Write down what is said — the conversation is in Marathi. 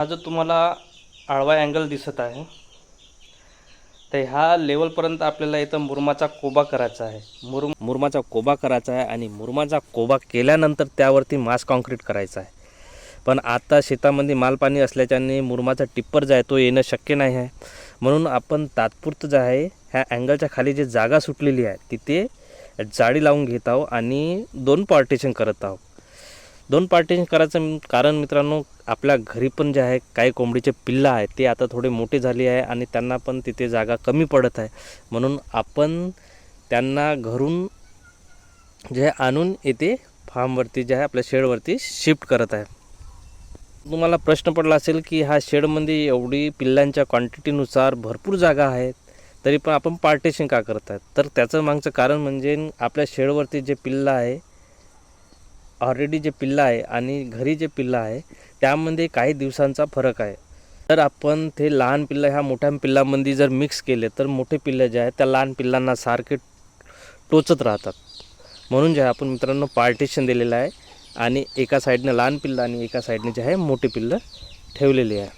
हा जो तुम्हाला आडवा अँगल दिसत आहे तर ह्या लेवलपर्यंत आपल्याला इथं मुरुमाचा कोबा करायचा आहे. मुरुमाचा कोबा करायचा आहे आणि मुरुमाचा कोबा केल्यानंतर त्यावरती मास काँक्रीट करायचं आहे. पण आता शेतामध्ये मालपाणी असल्याच्याने मुरुमाचा टिप्पर जो आहे तो येणं शक्य नाही आहे. म्हणून आपण तात्पुरतं जे आहे ह्या अँगलच्या खाली जी जागा सुटलेली आहे तिथे जाळी लावून घेत आहोत आणि 2 पार्टिशन करत आहोत. 2 पार्टिशन करायचं कारण मित्रांनो, आपल्या घरी पण जे आहे काही कोंबडीचे पिल्लं आहेत ते आता थोडे मोठे झाले आहे आणि त्यांना पण तिथे जागा कमी पडत आहे. म्हणून आपण त्यांना घरून जे आणून येथे फार्मवरती जे आहे आपल्या शेडवरती शिफ्ट करत आहे. तुम्हाला प्रश्न पडला असेल की ह्या शेडमध्ये एवढी पिल्लांच्या क्वांटिटीनुसार भरपूर जागा आहेत तरी पण आपण पार्टिशन का करत आहेत, तर त्याचं मागचं कारण म्हणजे आपल्या शेडवरती जे पिल्लं आहे ऑलरेडी जे पिल्लं आहे आणि घरी जे पिल्लं आहे त्यामध्ये काही दिवसांचा फरक आहे. तर आपण ते लहान पिल्लं ह्या मोठ्या पिल्लांमध्ये जर मिक्स केले तर मोठे पिल्लं जे आहेत त्या लहान पिल्लांना सारखे टोचत राहतात. म्हणून जे आहे आपण मित्रांनो पार्टिशन दिलेलं आहे आणि एका साईडनं लहान पिल्लं आणि एका साईडने जे आहे मोठे पिल्लं ठेवलेली आहे.